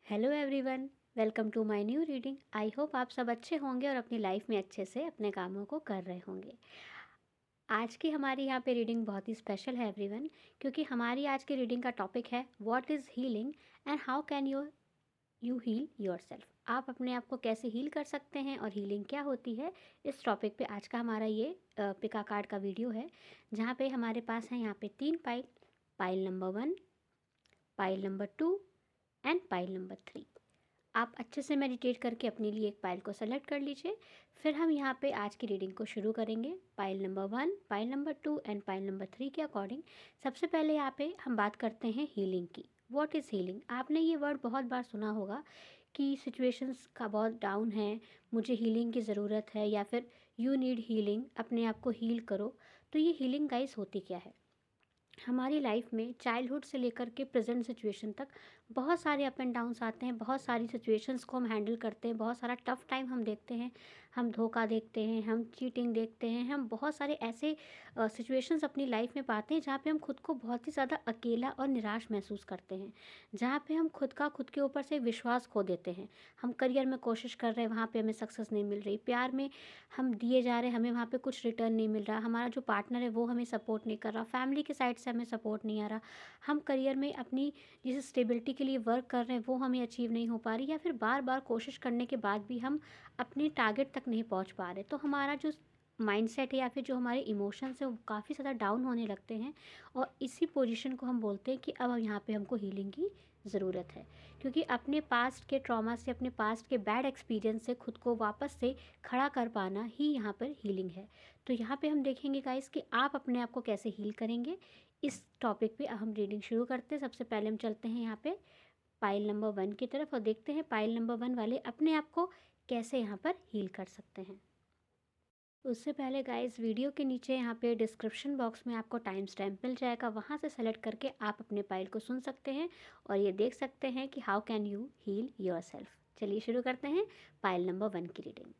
Hello everyone, welcome to my new reading. I hope आप सब अच्छे होंगे और अपनी लाइफ में अच्छे से अपने कामों को कर रहे होंगे। आज की हमारी यहाँ पे रीडिंग बहुत ही स्पेशल है एवरीवन, क्योंकि हमारी आज की रीडिंग का टॉपिक है what is healing and how can you heal yourself. आप अपने आप को कैसे हील कर सकते हैं और हीलिंग क्या होती है, इस टॉपिक पे आज का हमारा ये पिका कार्ड का वीडियो है, जहाँ पे हमारे पास है यहाँ पे 3 pile. Pile number 1, pile number 2 and pile number 3। आप अच्छे से मेडिटेट करके अपने लिए एक पाइल को सेलेक्ट कर लीजिए। फिर हम यहाँ पे आज की रीडिंग को शुरू करेंगे pile number 1, pile number 2 and pile number 3 के अकॉर्डिंग। सबसे पहले यहाँ पे हम बात करते हैं हीलिंग की। What is healing? आपने ये वर्ड बहुत बार सुना होगा कि सिचुएशंस का बहुत डाउन है, मुझे हीलिंग की ज़रूरत है, या फिर यू नीड हीलिंग, अपने आप को हील करो। तो ये हीलिंग गाइस होती क्या है? हमारी लाइफ में चाइल्डहुड से लेकर के प्रेजेंट सिचुएशन तक बहुत सारे अप एंड डाउन्स आते हैं, बहुत सारी सिचुएशंस को हम हैंडल करते हैं, बहुत सारा टफ टाइम हम देखते हैं, हम धोखा देखते हैं, हम चीटिंग देखते हैं, हम बहुत सारे ऐसे सिचुएशंस अपनी लाइफ में पाते हैं जहाँ पे हम खुद को बहुत ही ज़्यादा अकेला और निराश महसूस करते हैं, जहाँ पे हम खुद के ऊपर से विश्वास खो देते हैं। हम करियर में कोशिश कर रहे हैं, वहाँ पे हमें सक्सेस नहीं मिल रही, प्यार में हम दिए जा रहे हैं, हमें वहाँ पे कुछ रिटर्न नहीं मिल रहा, हमारा जो पार्टनर है वो हमें सपोर्ट नहीं कर रहा, फैमिली की साइड से हमें सपोर्ट नहीं आ रहा, हम करियर में अपनी जिस स्टेबिलिटी के लिए वर्क कर रहे हैं वो हमें अचीव नहीं हो पा रही, या फिर बार बार कोशिश करने के बाद भी हम अपने टारगेट तक नहीं पहुंच पा रहे। तो हमारा जो माइंडसेट है या फिर जो हमारे इमोशंस है वो काफ़ी ज़्यादा डाउन होने लगते हैं, और इसी पोजीशन को हम बोलते हैं कि अब यहाँ पे हमको हीलिंग की ज़रूरत है। क्योंकि अपने पास्ट के ट्रॉमा से, अपने पास्ट के बैड एक्सपीरियंस से खुद को वापस से खड़ा कर पाना ही यहाँ पर हीलिंग है। तो यहाँ पे हम देखेंगे गाइस कि आप अपने आप को कैसे हील करेंगे। इस टॉपिक पे हम रीडिंग शुरू करते हैं। सबसे पहले हम चलते हैं यहाँ पे पाइल नंबर 1 की तरफ और देखते हैं पाइल नंबर 1 वाले अपने आप को कैसे यहाँ पर हील कर सकते हैं। उससे पहले गाइस, वीडियो के नीचे यहाँ पे डिस्क्रिप्शन बॉक्स में आपको टाइम स्टैम्प मिल जाएगा, वहाँ से सेलेक्ट करके आप अपने पाइल को सुन सकते हैं और ये देख सकते हैं कि how can you heal yourself. चलिए शुरू करते हैं पाइल नंबर 1 की रीडिंग।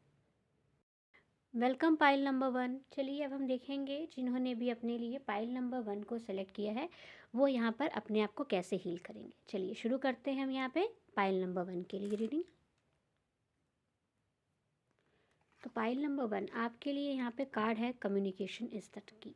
Welcome pile number 1। चलिए अब हम देखेंगे जिन्होंने भी अपने लिए पाइल नंबर 1 को सेलेक्ट किया है वो यहाँ पर अपने आप को कैसे हील करेंगे। चलिए शुरू करते हैं हम यहाँ पे पाइल नंबर 1 के लिए रीडिंग। तो पाइल नंबर 1 आपके लिए यहाँ पे कार्ड है कम्युनिकेशन इज द की।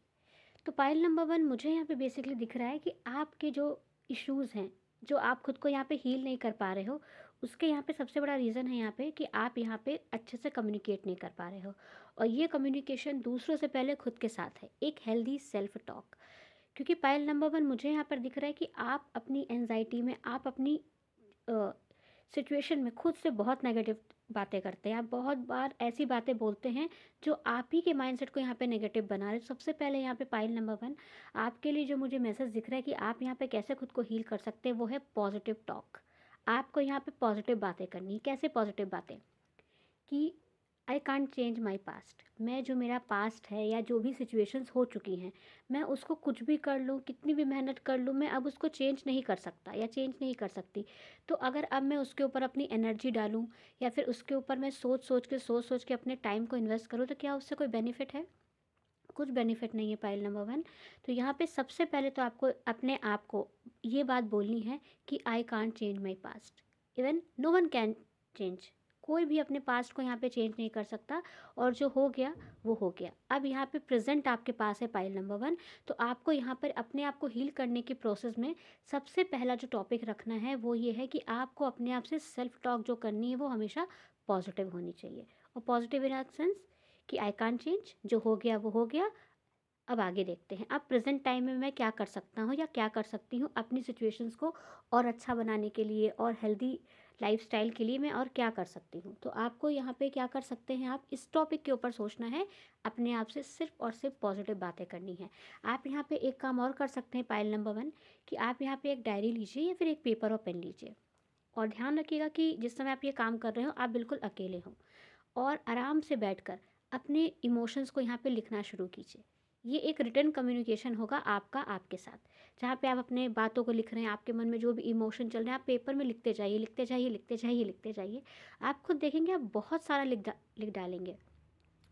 तो पाइल नंबर 1 मुझे यहाँ पे बेसिकली दिख रहा है कि आपके जो इश्यूज़ हैं, जो आप खुद को यहाँ पे हील नहीं कर पा रहे हो, उसके यहाँ पे सबसे बड़ा रीज़न है यहाँ पे कि आप यहाँ पे अच्छे से कम्युनिकेट नहीं कर पा रहे हो। और ये कम्युनिकेशन दूसरों से पहले खुद के साथ है, एक हेल्दी सेल्फ टॉक। क्योंकि पाइल नंबर 1 मुझे यहाँ पर दिख रहा है कि आप अपनी एनजाइटी में, आप अपनी सिचुएशन में खुद से बहुत नेगेटिव बातें करते हैं। आप बहुत बार ऐसी बातें बोलते हैं जो आप ही के माइंडसेट को यहाँ पे नेगेटिव बना रहे हैं। सबसे पहले यहाँ पे पाइल नंबर 1 आपके लिए जो मुझे मैसेज दिख रहा है कि आप यहाँ पे कैसे खुद को हील कर सकते हैं वो है पॉजिटिव टॉक। आपको यहाँ पे पॉजिटिव बातें करनी है। कैसे पॉजिटिव बातें? कि I can't change my past. मैं जो मेरा पास्ट है या जो भी सिचुएशंस हो चुकी हैं, मैं उसको कुछ भी कर लूँ, कितनी भी मेहनत कर लूँ, मैं अब उसको चेंज नहीं कर सकता या चेंज नहीं कर सकती। तो अगर अब मैं उसके ऊपर अपनी एनर्जी डालूँ या फिर उसके ऊपर मैं सोच सोच के अपने टाइम को इन्वेस्ट करूँ, तो क्या उससे कोई बेनिफिट है? कुछ बेनिफिट नहीं है पाइल नंबर 1। तो यहाँ पे सबसे पहले तो आपको अपने आप को ये बात बोलनी है कि I can't change my past, even know one can change. कोई भी अपने पास्ट को यहाँ पे चेंज नहीं कर सकता, और जो हो गया वो हो गया। अब यहाँ पे प्रेजेंट आपके पास है पाइल नंबर 1। तो आपको यहाँ पर अपने आप को हील करने के प्रोसेस में सबसे पहला जो टॉपिक रखना है वो ये है कि आपको अपने आप से सेल्फ टॉक जो करनी है वो हमेशा पॉजिटिव होनी चाहिए। और पॉजिटिव इन सेंस कि आई कांट चेंज, जो हो गया वो हो गया, अब आगे देखते हैं। अब प्रेजेंट टाइम में मैं क्या कर सकता हूँ या क्या कर सकती हूँ अपनी सिचुएशंस को और अच्छा बनाने के लिए और हेल्दी लाइफस्टाइल के लिए, मैं और क्या कर सकती हूँ। तो आपको यहाँ पे क्या कर सकते हैं, आप इस टॉपिक के ऊपर सोचना है, अपने आप से सिर्फ और सिर्फ पॉजिटिव बातें करनी है। आप यहाँ पे एक काम और कर सकते हैं पाइल नंबर 1, कि आप यहाँ पे एक डायरी लीजिए या फिर एक पेपर और पेन लीजिए, और ध्यान रखिएगा कि जिस समय आप ये काम कर रहे हो आप बिल्कुल अकेले हो, और आराम से बैठकर अपने इमोशंस को यहाँ पे लिखना शुरू कीजिए। ये एक रिटर्न कम्युनिकेशन होगा आपका आपके साथ, जहाँ पे आप अपने बातों को लिख रहे हैं, आपके मन में जो भी इमोशन चल रहे हैं आप पेपर में लिखते जाइए, लिखते जाइए, लिखते जाइए, लिखते जाइए। आप खुद देखेंगे आप बहुत सारा लिख डालेंगे।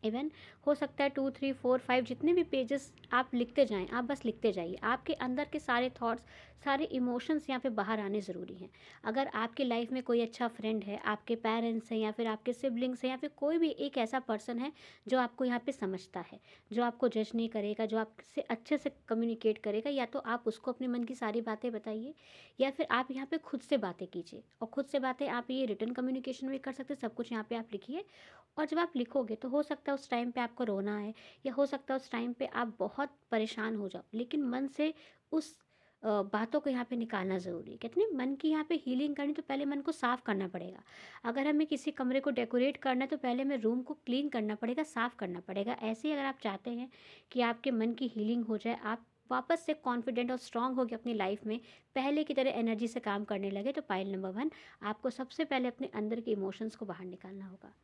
इवन हो सकता है 2 3 4 5 जितने भी पेजेस आप लिखते जाएं, आप बस लिखते जाइए। आपके अंदर के सारे थॉट्स, सारे इमोशंस यहाँ पे बाहर आने ज़रूरी हैं। अगर आपकी लाइफ में कोई अच्छा फ्रेंड है, आपके पेरेंट्स हैं या फिर आपके सिबलिंग्स हैं या फिर कोई भी एक ऐसा पर्सन है जो आपको यहाँ पे समझता है, जो आपको जज नहीं करेगा, जो आपसे अच्छे से कम्युनिकेट करेगा, या तो आप उसको अपने मन की सारी बातें बताइए या फिर आप यहाँ पे खुद से बातें कीजिए। और खुद से बातें आप ये रिटर्न कम्युनिकेशन में कर सकते हैं, सब कुछ यहाँ पे आप लिखिए। और जब आप लिखोगे तो हो सकता है उस टाइम पे आपको रोना आए, या हो सकता है उस टाइम पे आप बहुत परेशान हो जाओ, लेकिन मन से उस बातों को यहाँ पे निकालना ज़रूरी है। कहते हैं मन की यहाँ पे हीलिंग करनी तो पहले मन को साफ़ करना पड़ेगा। अगर हमें किसी कमरे को डेकोरेट करना है तो पहले हमें रूम को क्लीन करना पड़ेगा, साफ़ करना पड़ेगा। ऐसे ही अगर आप चाहते हैं कि आपके मन की हीलिंग हो जाए, आप वापस से कॉन्फिडेंट और स्ट्रांग होकर अपनी लाइफ में पहले की तरह एनर्जी से काम करने लगे, तो पाइल नंबर 1, आपको सबसे पहले अपने अंदर के इमोशंस को बाहर निकालना होगा।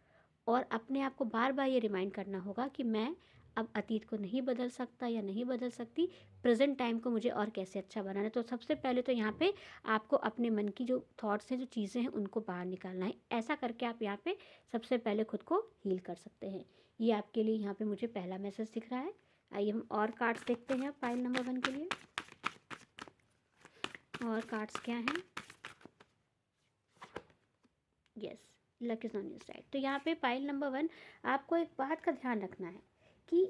और अपने आप को बार बार ये रिमाइंड करना होगा कि मैं अब अतीत को नहीं बदल सकता या नहीं बदल सकती, प्रेजेंट टाइम को मुझे और कैसे अच्छा बनाना है। तो सबसे पहले तो यहाँ पे आपको अपने मन की जो थॉट्स हैं, जो चीज़ें हैं, उनको बाहर निकालना है। ऐसा करके आप यहाँ पे सबसे पहले खुद को हील कर सकते हैं। ये आपके लिए यहाँ पे मुझे पहला मैसेज दिख रहा है। आइए हम और कार्ड्स देखते हैं पाइल नंबर 1 के लिए। और कार्ड्स क्या हैं? Yes, luck is on your side. तो यहाँ पे पाइल नंबर 1, आपको एक बात का ध्यान रखना है कि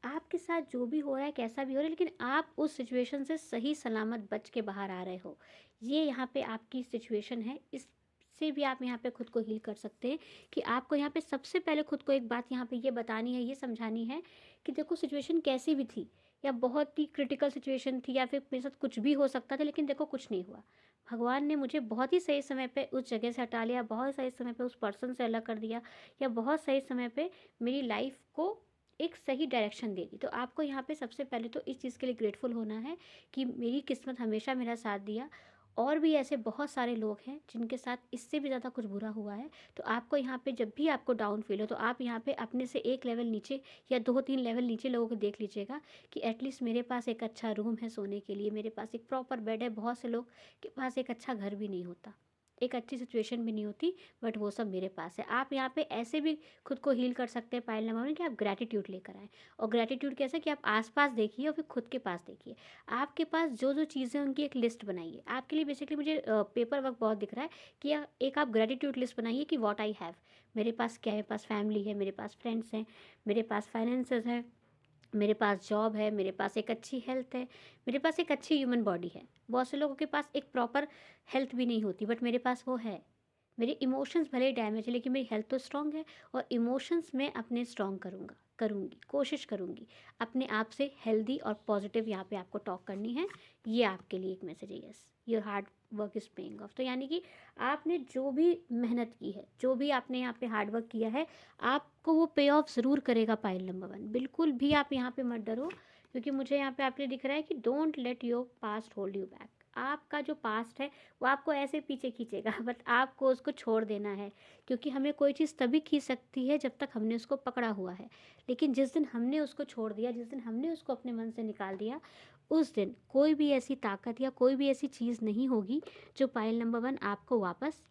आपके साथ जो भी हो रहा है, कैसा भी हो रहा है, लेकिन आप उस सिचुएशन से सही सलामत बच के बाहर आ रहे हो। ये यहाँ पे आपकी सिचुएशन है। इससे भी आप यहाँ पे खुद को हील कर सकते हैं कि आपको यहाँ पे सबसे पहले खुद को एक बात यहाँ पे ये बतानी है, ये समझानी है कि देखो सिचुएशन कैसी भी थी, या बहुत ही क्रिटिकल सिचुएशन थी, या फिर मेरे साथ कुछ भी हो सकता था, लेकिन देखो कुछ नहीं हुआ। भगवान ने मुझे बहुत ही सही समय पे उस जगह से हटा लिया, बहुत सही समय पे उस पर्सन से अलग कर दिया, या बहुत सही समय पे मेरी लाइफ को एक सही डायरेक्शन दे दी। तो आपको यहाँ पे सबसे पहले तो इस चीज़ के लिए ग्रेटफुल होना है कि मेरी किस्मत हमेशा मेरा साथ दिया। और भी ऐसे बहुत सारे लोग हैं जिनके साथ इससे भी ज़्यादा कुछ बुरा हुआ है। तो आपको यहाँ पे जब भी आपको डाउन फील हो, तो आप यहाँ पे अपने से एक लेवल नीचे या 2 3 लेवल नीचे लोगों को देख लीजिएगा कि एटलीस्ट मेरे पास एक अच्छा रूम है सोने के लिए, मेरे पास एक प्रॉपर बेड है। बहुत से लोग के पास एक अच्छा घर भी नहीं होता, एक अच्छी सिचुएशन भी नहीं होती, बट वो सब मेरे पास है। आप यहाँ पे ऐसे भी खुद को हील कर सकते हैं पाइल नंबर 1 कि आप ग्रैटिट्यूड लेकर आएँ। और ग्रैटिट्यूड कैसे कि आप आसपास देखिए और फिर खुद के पास देखिए। आपके पास जो जो चीज़ें हैं उनकी एक लिस्ट बनाइए। आपके लिए बेसिकली मुझे पेपर वर्क बहुत दिख रहा है कि एक आप ग्रैटिट्यूड लिस्ट बनाइए कि व्हाट आई हैव। मेरे पास क्या है? मेरे पास फैमिली है, मेरे पास फ्रेंड्स हैं, मेरे पास फाइनेंसेस हैं, मेरे पास जॉब है, मेरे पास एक अच्छी हेल्थ है, मेरे पास एक अच्छी ह्यूमन बॉडी है। बहुत से लोगों के पास एक प्रॉपर हेल्थ भी नहीं होती, बट मेरे पास वो है। मेरे इमोशंस भले ही डैमेज है, लेकिन मेरी हेल्थ तो स्ट्रांग है। और इमोशंस मैं अपने स्ट्रांग करूँगी, कोशिश करूँगी अपने आप से हेल्दी और पॉजिटिव यहाँ पे आपको टॉक करनी है। ये आपके लिए एक मैसेज है। Yes, your hard work is paying off. तो यानी कि आपने जो भी मेहनत की है, जो भी आपने यहाँ पे हार्ड वर्क किया है, आपको वो पे ऑफ ज़रूर करेगा पाइल नंबर 1। बिल्कुल भी आप यहाँ पे मत डरो, क्योंकि मुझे यहाँ पे आपके लिए दिख रहा है कि don't let your past hold you back. आपका जो पास्ट है वो आपको ऐसे पीछे खींचेगा, बट आपको उसको छोड़ देना है। क्योंकि हमें कोई चीज़ तभी खींच सकती है जब तक हमने उसको पकड़ा हुआ है, लेकिन जिस दिन हमने उसको छोड़ दिया, जिस दिन हमने उसको अपने मन से निकाल दिया, उस दिन कोई भी ऐसी ताकत या कोई भी ऐसी चीज़ नहीं होगी जो पाइल नंबर 1 आपको वापस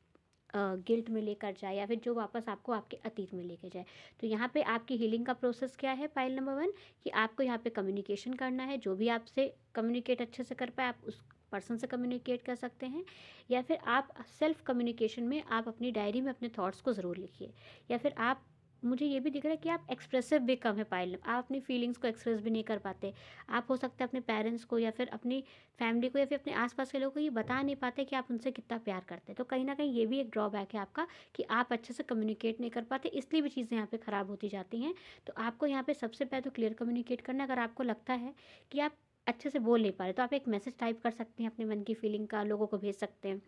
गिल्ट में लेकर जाए, या फिर जो वापस आपको आपके अतीत में लेके जाए। तो यहाँ पे आपकी हीलिंग का प्रोसेस क्या है पाइल नंबर 1, कि आपको यहाँ पे कम्युनिकेशन करना है। जो भी आपसे कम्युनिकेट अच्छे से कर पाए, आप उस पर्सन से कम्युनिकेट कर सकते हैं, या फिर आप सेल्फ कम्युनिकेशन में आप अपनी डायरी में अपने थॉट्स को ज़रूर लिखिए। या फिर आप, मुझे ये भी दिख रहा है कि आप एक्सप्रेसिव भी कम है पाइल, आप अपनी फीलिंग्स को एक्सप्रेस भी नहीं कर पाते। आप हो सकता है अपने पेरेंट्स को या फिर अपनी फैमिली को या फिर अपने आसपास के लोगों को ये बता नहीं पाते कि आप उनसे कितना प्यार करते हैं। तो कहीं ना कहीं ये भी एक ड्रॉबैक है आपका कि आप अच्छे से कम्युनिकेट नहीं कर पाते, इसलिए भी चीज़ें यहाँ पे ख़राब होती जाती हैं। तो आपको यहाँ पे सबसे पहले तो क्लियर कम्युनिकेट करना है। अगर आपको लगता है कि आप अच्छे से बोल नहीं पा रहे, तो आप एक मैसेज टाइप कर सकते हैं, अपने मन की फीलिंग का लोगों को भेज सकते हैं।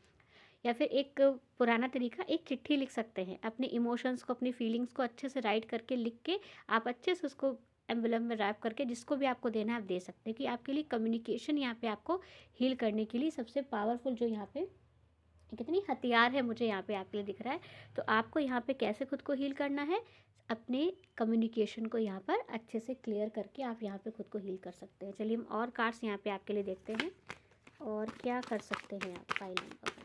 या फिर एक पुराना तरीका, एक चिट्ठी लिख सकते हैं, अपने इमोशंस को, अपनी फीलिंग्स को अच्छे से राइट करके लिख के आप अच्छे से उसको एम्बुलम में रैप करके जिसको भी आपको देना है आप दे सकते हैं। कि आपके लिए कम्युनिकेशन यहाँ पे आपको हील करने के लिए सबसे पावरफुल जो यहाँ पे कितनी हथियार है, मुझे यहाँ पे आपके लिए दिख रहा है। तो आपको यहाँ पे कैसे खुद को हील करना है, अपने कम्युनिकेशन को यहाँ पर अच्छे से क्लियर करके आप यहाँ पे खुद को हील कर सकते हैं। चलिए हम और कार्ड्स यहाँ पे आपके लिए देखते हैं, और क्या कर सकते हैं आप फाइल नंबर 1।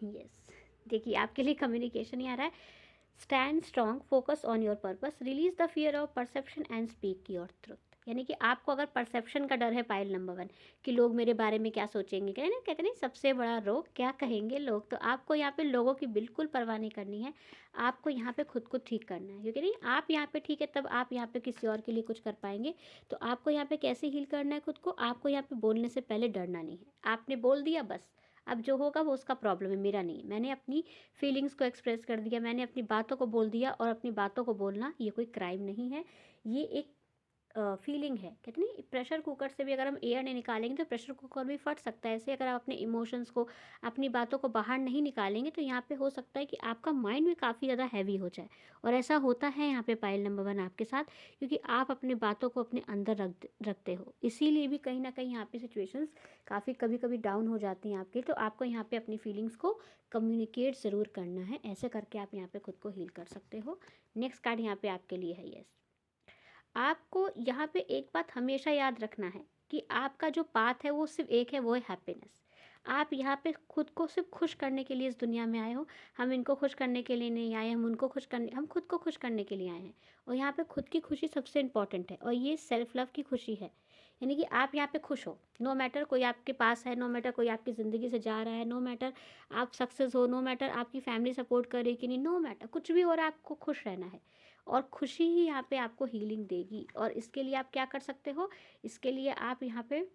यस, देखिए आपके लिए कम्युनिकेशन ही आ रहा है। Stand strong, focus on your purpose, release the fear of perception and speak your truth. यानी कि आपको अगर परसेप्शन का डर है, पाइल नंबर 1, कि लोग मेरे बारे में क्या सोचेंगे, कहते नहीं सबसे बड़ा रोग क्या कहेंगे लोग, तो आपको यहाँ पे लोगों की बिल्कुल परवाह नहीं करनी है। आपको यहाँ पे खुद को ठीक करना है, क्योंकि नहीं आप यहाँ पे ठीक है तब आप यहाँ पे किसी और के लिए कुछ कर पाएंगे। तो आपको यहाँ पे कैसे हील करना है खुद को, आपको यहाँ पे बोलने से पहले डरना नहीं है। आपने बोल दिया बस, अब जो होगा वो उसका प्रॉब्लम है, मेरा नहीं। मैंने अपनी फीलिंग्स को एक्सप्रेस कर दिया, मैंने अपनी बातों को बोल दिया, और अपनी बातों को बोलना ये कोई क्राइम नहीं है, ये एक फीलिंग है। कहते नहीं प्रेशर कुकर से भी अगर हम एयर नहीं निकालेंगे तो प्रेशर कुकर भी फट सकता है। ऐसे अगर आप अपने इमोशंस को, अपनी बातों को बाहर नहीं निकालेंगे तो यहाँ पे हो सकता है कि आपका माइंड भी काफ़ी ज़्यादा हैवी हो जाए। और ऐसा होता है यहाँ पे पाइल नंबर 1 आपके साथ, क्योंकि आप अपनी बातों को अपने अंदर रखते हो। इसीलिए भी कहीं ना कहीं यहाँ पे सिचुएशंस काफ़ी कभी कभी डाउन हो जाती हैं आपकी। तो आपको यहाँ पे अपनी फीलिंग्स को कम्युनिकेट ज़रूर करना है। ऐसे करके आप यहाँ पे खुद को हील कर सकते हो। नेक्स्ट कार्ड यहाँ पे आपके लिए है यस। आपको यहाँ पे एक बात हमेशा याद रखना है कि आपका जो पाथ है वो सिर्फ एक है, वो है हैप्पीनेस। आप यहाँ पे खुद को सिर्फ खुश करने के लिए इस दुनिया में आए हो। हम इनको खुश करने के लिए नहीं आए, हम उनको खुश करने, हम खुद को खुश करने के लिए आए हैं। और यहाँ पे खुद की खुशी सबसे इम्पॉर्टेंट है, और ये सेल्फ लव की खुशी है। यानी कि आप यहाँ पे खुश हो, नो मैटर कोई आपके पास है, नो मैटर कोई आपकी ज़िंदगी से जा रहा है, नो मैटर आप सक्सेस हो, नो मैटर आपकी फैमिली सपोर्ट कर रही कि नहीं, नो मैटर कुछ भी हो रहा है, आपको खुश रहना है। और खुशी ही यहाँ पे आपको हीलिंग देगी। और इसके लिए आप क्या कर सकते हो, इसके लिए आप यहाँ पे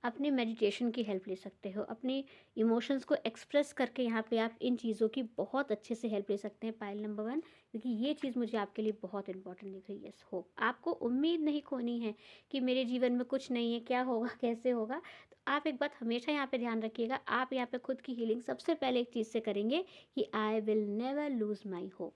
अपने मेडिटेशन की हेल्प ले सकते हो। अपनी इमोशंस को एक्सप्रेस करके यहाँ पे आप इन चीज़ों की बहुत अच्छे से हेल्प ले सकते हैं पाइल नंबर 1, क्योंकि ये चीज़ मुझे आपके लिए बहुत इंपॉर्टेंट दिख रही है। Yes, hope. आपको उम्मीद नहीं खोनी है कि मेरे जीवन में कुछ नहीं है, क्या होगा कैसे होगा। तो आप एक बात हमेशा यहाँ पे ध्यान रखिएगा, आप यहाँ पे खुद की हीलिंग सबसे पहले एक चीज़ से करेंगे कि I will never loose my hope.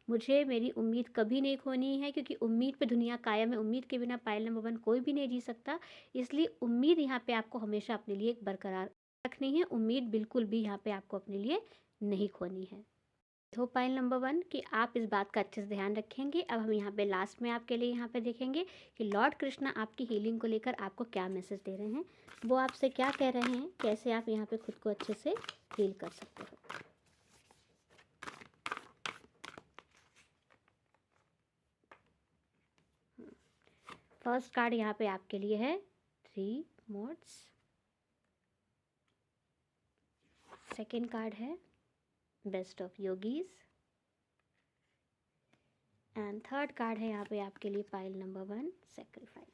मुझे मेरी उम्मीद कभी नहीं खोनी है, क्योंकि उम्मीद पे दुनिया कायम है। उम्मीद के बिना पाइल नंबर 1 कोई भी नहीं जी सकता। इसलिए उम्मीद यहाँ पे आपको हमेशा अपने लिए बरकरार रखनी है। उम्मीद बिल्कुल भी यहाँ पे आपको अपने लिए नहीं खोनी है। तो पाइल नंबर 1 कि आप इस बात का अच्छे से ध्यान रखेंगे। अब हम यहाँ पे लास्ट में आपके लिए यहाँ पे देखेंगे कि लॉर्ड कृष्णा आपकी हीलिंग को लेकर आपको क्या मैसेज दे रहे हैं, वो आपसे क्या कह रहे हैं, कैसे आप यहाँ पे खुद को अच्छे से हील कर सकते हो। फर्स्ट कार्ड यहाँ पे आपके लिए है 3 मोड्स। सेकेंड कार्ड है best of yogis. And third card है यहाँ पे आपके लिए पाइल नंबर 1 सेक्रीफाइस।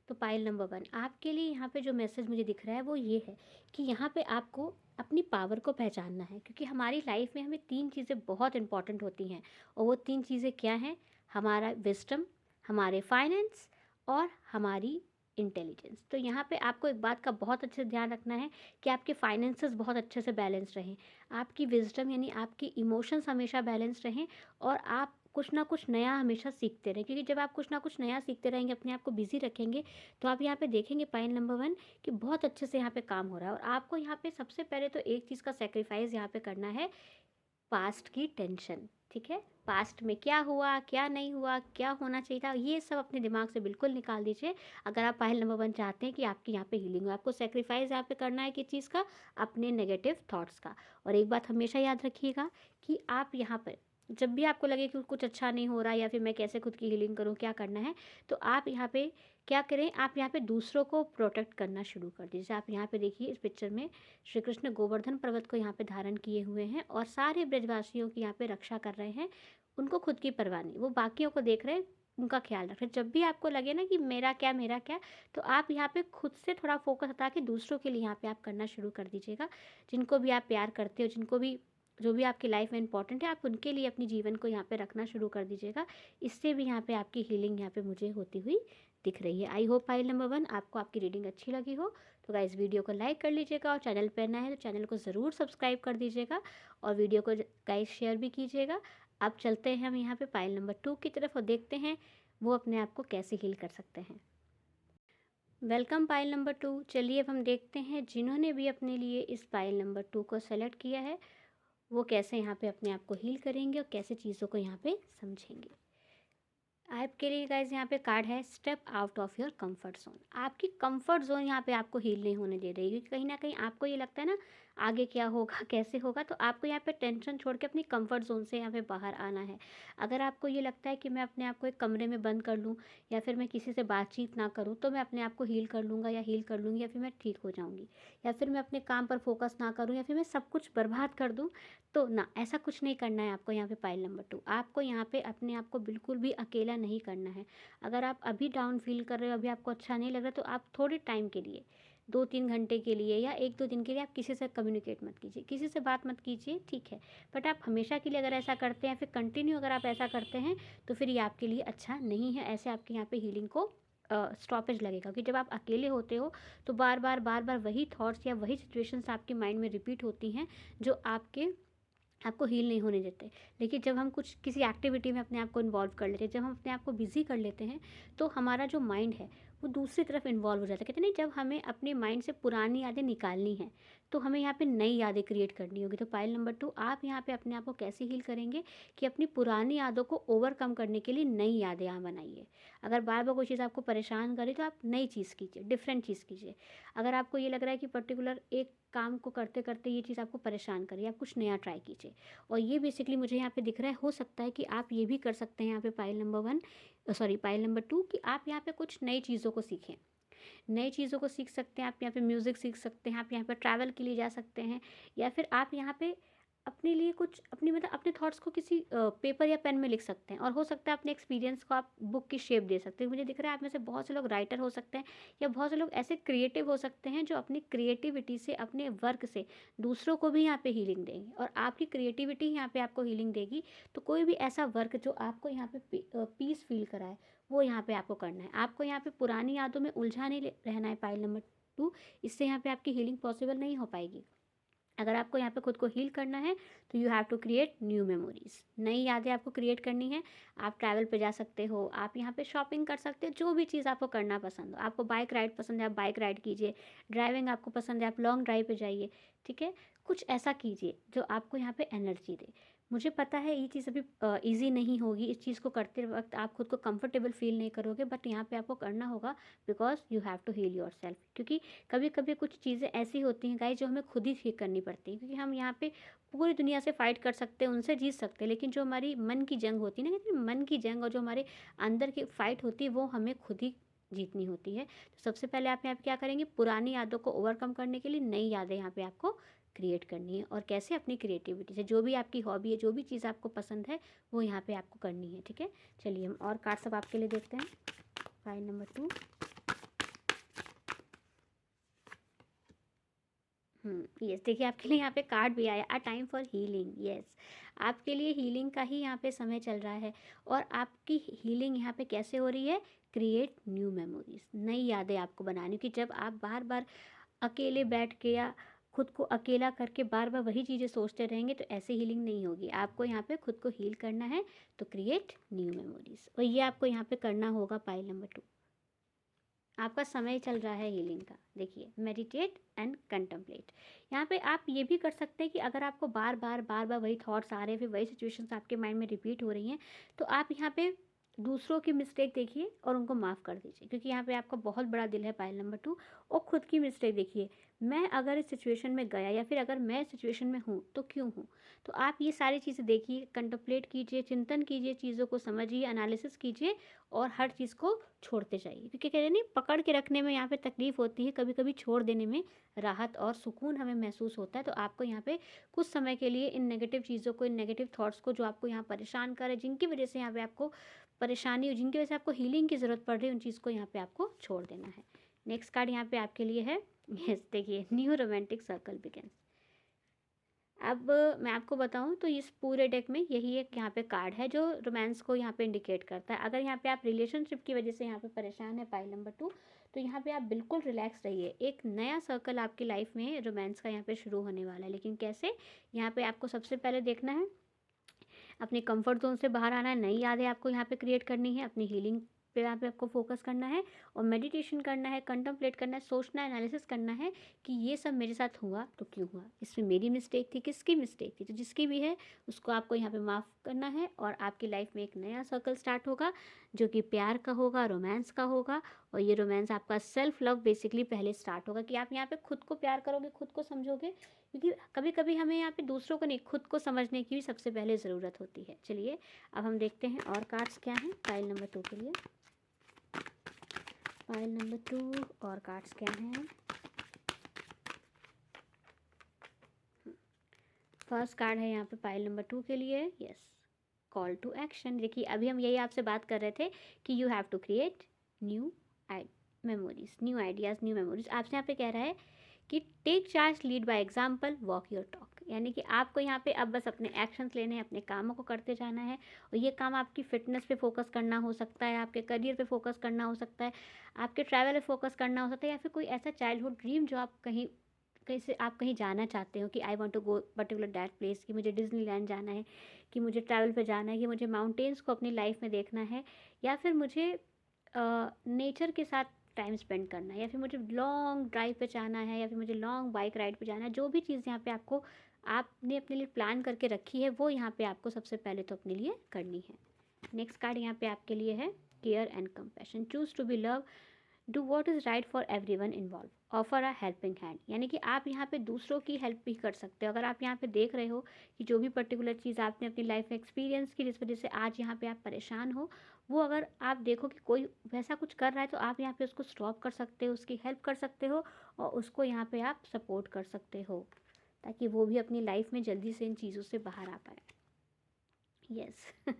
तो पाइल नंबर 1 आपके लिए यहाँ पे जो मैसेज मुझे दिख रहा है वो ये है कि यहाँ पे आपको अपनी पावर को पहचानना है, क्योंकि हमारी लाइफ में हमें 3 चीज़ें बहुत इंपॉर्टेंट होती हैं। और वो 3 चीज़ें क्या हैं, हमारा विजडम, हमारे फाइनेंस और हमारी इंटेलिजेंस। तो यहाँ पे आपको एक बात का बहुत अच्छे से ध्यान रखना है कि आपके फाइनेंसेस बहुत अच्छे से बैलेंस रहें, आपकी विजडम यानी आपकी इमोशंस हमेशा बैलेंस रहें, और आप कुछ ना कुछ नया हमेशा सीखते रहें। क्योंकि जब आप कुछ ना कुछ नया सीखते रहेंगे, अपने आप को बिजी रखेंगे, तो आप यहाँ पे देखेंगे पाइल नंबर 1 कि बहुत अच्छे से यहाँ पे काम हो रहा है। और आपको यहाँ पे सबसे पहले तो एक चीज़ का सेक्रीफाइस यहाँ पे करना है, पास्ट की टेंशन। ठीक है, पास्ट में क्या हुआ, क्या नहीं हुआ, क्या होना चाहिए था, ये सब अपने दिमाग से बिल्कुल निकाल दीजिए। अगर आप पाइल नंबर 1 चाहते हैं कि आपकी यहाँ पे हीलिंग हो, आपको सेक्रीफाइस यहाँ पे करना है किस चीज़ का, अपने नेगेटिव थॉट्स का। और एक बात हमेशा याद रखिएगा कि आप यहाँ पर जब भी आपको लगे कि कुछ अच्छा नहीं हो रहा, या फिर मैं कैसे खुद की हीलिंग करूँ, क्या करना है, तो आप यहाँ पे क्या करें, आप यहाँ पे दूसरों को प्रोटेक्ट करना शुरू कर दीजिए। आप यहाँ पे देखिए इस पिक्चर में श्री कृष्ण गोवर्धन पर्वत को यहाँ पे धारण किए हुए हैं, और सारे ब्रजवासियों की यहाँ पे रक्षा कर रहे हैं। उनको खुद की परवाह नहीं, वो बाकियों को देख रहे हैं, उनका ख्याल रख रहे हैं। जब भी आपको लगे ना कि मेरा क्या मेरा क्या, तो आप यहाँ पे खुद से थोड़ा फोकस हटा के दूसरों के लिए यहाँ पे आप करना शुरू कर दीजिएगा। जिनको भी आप प्यार करते हो, जिनको भी जो भी आपकी लाइफ में इंपॉर्टेंट है, आप उनके लिए अपनी जीवन को यहाँ पे रखना शुरू कर दीजिएगा। इससे भी यहाँ पे आपकी हीलिंग यहाँ पे मुझे होती हुई दिख रही है। आई होप पाइल नंबर 1 आपको आपकी रीडिंग अच्छी लगी हो। तो गाइस वीडियो को लाइक कर लीजिएगा, और चैनल पर नया है तो चैनल को ज़रूर सब्सक्राइब कर दीजिएगा, और वीडियो को गाइस शेयर भी कीजिएगा। अब चलते हैं हम यहाँ पे पाइल नंबर 2 की तरफ, और देखते हैं वो अपने आप को कैसे हील कर सकते हैं। Welcome pile number 2। चलिए अब हम देखते हैं जिन्होंने भी अपने लिए इस पाइल नंबर 2 को सेलेक्ट किया है वो कैसे यहाँ पे अपने आप को हील करेंगे, और कैसे चीज़ों को यहाँ पे समझेंगे। आपके लिए गाइस यहाँ पे कार्ड है step out of your comfort zone. आपकी कंफर्ट जोन यहाँ पे आपको हील नहीं होने दे रही, क्योंकि कहीं ना कहीं आपको ये लगता है ना आगे क्या होगा कैसे होगा, तो आपको यहाँ पे टेंशन छोड़ के अपनी कंफर्ट जोन से यहाँ पे बाहर आना है। अगर आपको ये लगता है कि मैं अपने आप को एक कमरे में बंद कर लूँ या फिर मैं किसी से बातचीत ना करूँ तो मैं अपने आप को हील कर लूँगा या हील कर लूँगी या फिर मैं ठीक हो जाऊँगी, या फिर मैं अपने काम पर फोकस ना करूँ या फिर मैं सब कुछ बर्बाद कर दूँ, तो ना, ऐसा कुछ नहीं करना है आपको यहाँ पे पाइल नंबर 2। आपको यहाँ पे अपने आप को बिल्कुल भी अकेला नहीं करना है। अगर आप अभी डाउन फील कर रहे हो, अभी आपको अच्छा नहीं लग रहा, तो आप थोड़े टाइम के लिए 2-3 घंटे के लिए या 1-2 दिन के लिए आप किसी से कम्युनिकेट मत कीजिए, किसी से बात मत कीजिए, ठीक है। बट आप हमेशा के लिए अगर ऐसा करते हैं, फिर कंटिन्यू अगर आप ऐसा करते हैं, तो फिर ये आपके लिए अच्छा नहीं है। ऐसे आपके यहाँ पे हीलिंग को स्टॉपेज लगेगा, कि जब आप अकेले होते हो तो बार बार वही थॉट्स या वही सिचुएशंस आपके माइंड में रिपीट होती हैं, जो आपको हील नहीं होने देते। लेकिन जब हम कुछ किसी एक्टिविटी में अपने आप को इन्वॉल्व कर लेते हैं, जब हम अपने आप को बिज़ी कर लेते हैं, तो हमारा जो माइंड है वो दूसरी तरफ इन्वॉल्व हो जाता है। कहते हैं नहीं, जब हमें अपने माइंड से पुरानी यादें निकालनी हैं, तो हमें यहाँ पे नई यादें क्रिएट करनी होगी। तो पाइल नंबर 2, आप यहाँ पे अपने आप को कैसे हील करेंगे कि अपनी पुरानी यादों को ओवरकम करने के लिए नई यादें यहाँ बनाइए। अगर बार बार कोई चीज़ आपको परेशान करे, तो आप नई चीज़ कीजिए, डिफरेंट चीज़ कीजिए। अगर आपको ये लग रहा है कि पर्टिकुलर एक काम को करते करते ये चीज़ आपको परेशान करिए, आप कुछ नया ट्राई कीजिए। और ये बेसिकली मुझे यहाँ पे दिख रहा है, हो सकता है कि आप ये भी कर सकते हैं यहाँ पे pile number 1, sorry pile number 2, कि आप यहाँ पे कुछ नई चीज़ों को सीखें। नई चीज़ों को सीख सकते हैं आप, यहाँ पे म्यूज़िक सीख सकते हैं आप, यहाँ पे ट्रैवल के लिए जा सकते हैं, या फिर आप यहाँ पे अपने लिए कुछ अपनी मतलब अपने थॉट्स को किसी पेपर या पेन में लिख सकते हैं। और हो सकता है अपने एक्सपीरियंस को आप बुक की शेप दे सकते हैं। मुझे दिख रहा है आप में से बहुत से लोग राइटर हो सकते हैं, या बहुत से लोग ऐसे क्रिएटिव हो सकते हैं जो अपनी क्रिएटिविटी से, अपने वर्क से दूसरों को भी यहाँ पे हीलिंग देंगे, और आपकी क्रिएटिविटी यहाँ पे आपको हीलिंग देगी। तो कोई भी ऐसा वर्क जो आपको यहाँ पे पीस फील कराए, वो यहाँ पे आपको करना है। आपको यहाँ पे पुरानी यादों में उलझा नहीं रहना है पाइल नंबर 2, इससे यहाँ पे आपकी हीलिंग पॉसिबल नहीं हो पाएगी। अगर आपको यहाँ पे खुद को हील करना है, तो you have to create new memories, नई यादें आपको क्रिएट करनी है। आप ट्रैवल पे जा सकते हो, आप यहाँ पे शॉपिंग कर सकते हो, जो भी चीज़ आपको करना पसंद हो। आपको बाइक राइड पसंद है, आप बाइक राइड कीजिए। ड्राइविंग आपको पसंद है, आप लॉन्ग ड्राइव पे जाइए, ठीक है। कुछ ऐसा कीजिए जो आपको यहाँ पे एनर्जी दे। मुझे पता है ये चीज़ अभी ईजी नहीं होगी, इस चीज़ को करते वक्त आप खुद को कंफर्टेबल फील नहीं करोगे, बट यहाँ पे आपको करना होगा, because you have to heal yourself. क्योंकि कभी कभी कुछ चीज़ें ऐसी होती हैं गाइस, जो हमें खुद ही ठीक करनी पड़ती हैं। क्योंकि हम यहाँ पे पूरी दुनिया से फाइट कर सकते हैं, उनसे जीत सकते हैं, लेकिन जो हमारी मन की जंग होती है ना, कहते हैं मन की जंग, और जो हमारे अंदर की फाइट होती है, वो हमें खुद ही जीतनी होती है। तो सबसे पहले आप यहाँ पे क्या करेंगे, पुरानी यादों को ओवरकम करने के लिए नई यादें यहाँ पे आपको क्रिएट करनी है। और कैसे, अपनी क्रिएटिविटी से, जो भी आपकी हॉबी है, जो भी चीज़ आपको पसंद है, वो यहाँ पे आपको करनी है, ठीक है। चलिए हम और कार्ड सब आपके लिए देखते हैं। फाइल नंबर 2, यस, देखिए आपके लिए यहाँ पे कार्ड भी आया, a time for healing. Yes, आपके लिए हीलिंग का ही यहाँ पे समय चल रहा है। और आपकी हीलिंग यहाँ पे कैसे हो रही है, क्रिएट न्यू मेमोरीज, नई यादें आपको बनानी। कि जब आप बार बार अकेले बैठ के या खुद को अकेला करके बार बार वही चीज़ें सोचते रहेंगे, तो ऐसे हीलिंग नहीं होगी। आपको यहाँ पे खुद को हील करना है, तो क्रिएट न्यू मेमोरीज, और ये आपको यहाँ पे करना होगा पाइल नंबर 2। आपका समय चल रहा है हीलिंग का। देखिए, मेडिटेट एंड कंtemplate, यहाँ पे आप ये भी कर सकते हैं कि अगर आपको बार बार वही थॉट्स आ रहे हैं, फिर वही सिचुएशंस आपके माइंड में रिपीट हो रही हैं, तो आप यहाँ पे दूसरों की मिस्टेक देखिए और उनको माफ़ कर दीजिए। क्योंकि यहाँ पे आपका बहुत बड़ा दिल है पाइल नंबर 2। और खुद की मिस्टेक देखिए, मैं अगर इस सिचुएशन में गया, या फिर अगर मैं इस सिचुएशन में हूँ तो क्यों हूँ। तो आप ये सारी चीज़ें देखिए, कंtemplate कीजिए, चिंतन कीजिए, चीज़ों को समझिए, एनालिसिस कीजिए, और हर चीज़ को छोड़ते जाइए। क्योंकि कहते हैं नहीं, पकड़ के रखने में यहाँ पे तकलीफ़ होती है, कभी कभी छोड़ देने में राहत और सुकून हमें महसूस होता है। तो आपको यहाँ पे कुछ समय के लिए इन नेगेटिव चीज़ों को, इन नेगेटिव थॉट्स को, जो आपको यहाँ परेशान करे, जिनकी वजह से यहाँ पे आपको परेशानी हो, जिनकी वजह से आपको हीलिंग की ज़रूरत पड़ रही है, उन चीज़ को यहाँ पे आपको छोड़ देना है। नेक्स्ट कार्ड यहाँ पे आपके लिए है, यस, देखिए, न्यू रोमांटिक सर्कल बिगिंस। अब मैं आपको बताऊं तो इस पूरे डेक में यही एक यहाँ पे कार्ड है जो रोमांस को यहाँ पे इंडिकेट करता है। अगर यहाँ पे आप रिलेशनशिप की वजह से यहाँ पे परेशान है पाइल नंबर 2, तो यहाँ पे आप बिल्कुल रिलैक्स रहिए। एक नया सर्कल आपकी लाइफ में रोमांस का यहाँ पे शुरू होने वाला है। लेकिन कैसे, यहाँ पे आपको सबसे पहले देखना है, अपने कंफर्ट जोन से बाहर आना है, नई यादें आपको यहाँ पे क्रिएट करनी है, अपनी हीलिंग पे यहाँ पे आपको फोकस करना है और मेडिटेशन करना है, कंtemplate करना है, सोचना है, एनालिसिस करना है कि ये सब मेरे साथ हुआ तो क्यों हुआ, इसमें मेरी मिस्टेक थी, किसकी मिस्टेक थी। तो जिसकी भी है उसको आपको यहाँ पे माफ़ करना है और आपकी लाइफ में एक नया सर्कल स्टार्ट होगा जो कि प्यार का होगा, रोमांस का होगा। और ये रोमांस आपका सेल्फ लव बेसिकली पहले स्टार्ट होगा कि आप यहाँ पे खुद को प्यार करोगे, खुद को समझोगे, क्योंकि कभी कभी हमें यहाँ पे दूसरों को नहीं, खुद को समझने की भी सबसे पहले ज़रूरत होती है। चलिए अब हम देखते हैं और कार्ड्स क्या हैं पाइल नंबर 2 के लिए। पाइल नंबर 2 और कार्ड्स क्या हैं। फर्स्ट कार्ड है यहाँ पे पाइल नंबर 2 के लिए, यस, कॉल टू एक्शन। देखिए अभी हम यही आपसे बात कर रहे थे कि you have to create new memories, new ideas, new memories. आपसे यहाँ पे कह रहा है कि take charge, lead by example, walk your talk. यानी कि आपको यहाँ पे अब बस अपने एक्शंस लेने हैं, अपने कामों को करते जाना है। और ये काम आपकी फिटनेस पे फोकस करना हो सकता है, आपके करियर पे फोकस करना हो सकता है, आपके ट्रैवल पे फोकस करना हो सकता है, या फिर कोई ऐसा चाइल्डहुड ड्रीम जो आप कहीं कहीं से आप कहीं जाना चाहते हो कि I want to go particular that place, कि मुझे डिज्नीलैंड जाना है, कि मुझे ट्रैवल पे जाना है, कि मुझे माउंटेन्स को अपनी लाइफ में देखना है, या फिर मुझे नेचर के साथ टाइम स्पेंड करना है, या फिर मुझे लॉन्ग ड्राइव पे जाना है, या फिर मुझे लॉन्ग बाइक राइड पे जाना है। जो भी चीज़ यहाँ पे आपको आपने अपने लिए प्लान करके रखी है वो यहाँ पे आपको सबसे पहले तो अपने लिए करनी है। नेक्स्ट कार्ड यहाँ पे आपके लिए है care and compassion. Choose to be love, do what is right for everyone involve, offer a helping hand. यानी कि आप यहाँ पे दूसरों की हेल्प भी कर सकते हो। अगर आप यहाँ पे देख रहे हो कि जो भी पर्टिकुलर चीज़ आपने अपनी लाइफ में एक्सपीरियंस की जिस वजह से आज यहाँ पे आप परेशान हो, वो अगर आप देखो कि कोई वैसा कुछ कर रहा है तो आप यहाँ पे उसको स्टॉप कर सकते हो, उसकी हेल्प कर सकते हो और उसको यहाँ पे आप सपोर्ट कर सकते हो ताकि वो भी अपनी लाइफ में जल्दी से इन चीज़ों से बाहर आ पाए। यस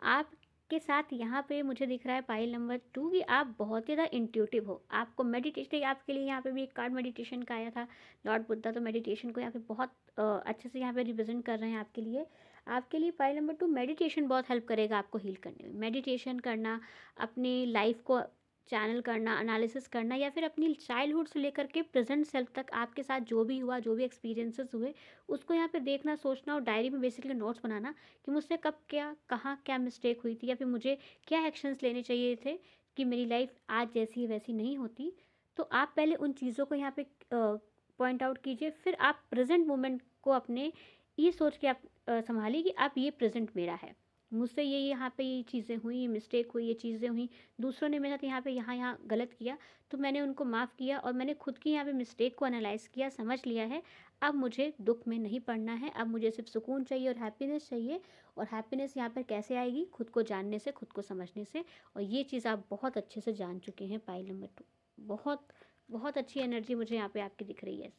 आपके साथ यहाँ पे मुझे दिख रहा है पाइल नंबर 2 कि आप बहुत ही ज़्यादा इंट्यूटिव हो। आपको मेडिटेशन, आपके लिए यहाँ पे भी एक कार्ड मेडिटेशन का आया था, लॉर्ड बुद्धा, तो मेडिटेशन को यहाँ पे बहुत अच्छे से यहाँ पे रिप्रेजेंट कर रहे हैं आपके लिए। आपके लिए पाइल नंबर 2 मेडिटेशन बहुत हेल्प करेगा आपको हील करने में। मेडिटेशन करना, अपनी लाइफ को चैनल करना, एनालिसिस करना, या फिर अपनी चाइल्डहुड से लेकर के प्रेजेंट सेल्फ तक आपके साथ जो भी हुआ, जो भी एक्सपीरियंसेस हुए, उसको यहाँ पे देखना, सोचना और डायरी में बेसिकली नोट्स बनाना कि मुझसे कब क्या, कहाँ क्या मिस्टेक हुई थी, या फिर मुझे क्या एक्शंस लेने चाहिए थे कि मेरी लाइफ आज जैसी वैसी नहीं होती। तो आप पहले उन चीज़ों को यहाँ पे पॉइंट आउट कीजिए, फिर आप प्रेजेंट मोमेंट को अपने ये सोच के आप संभालिए कि आप ये प्रेजेंट मेरा है, मुझसे ये यहाँ पे ये चीज़ें हुई, ये मिस्टेक हुई, ये चीज़ें हुई, दूसरों ने मेरे साथ यहाँ पे यहाँ यहाँ गलत किया तो मैंने उनको माफ़ किया और मैंने खुद की यहाँ पे मिस्टेक को एनालाइज़ किया, समझ लिया है। अब मुझे दुख में नहीं पड़ना है, अब मुझे सिर्फ सुकून चाहिए और हैप्पीनेस चाहिए। और हैप्पीनेस यहाँ पर कैसे आएगी? खुद को जानने से, खुद को समझने से। और ये चीज़ आप बहुत अच्छे से जान चुके हैं पाइल नंबर 2। बहुत बहुत अच्छी एनर्जी मुझे यहाँ पे आपकी दिख रही है।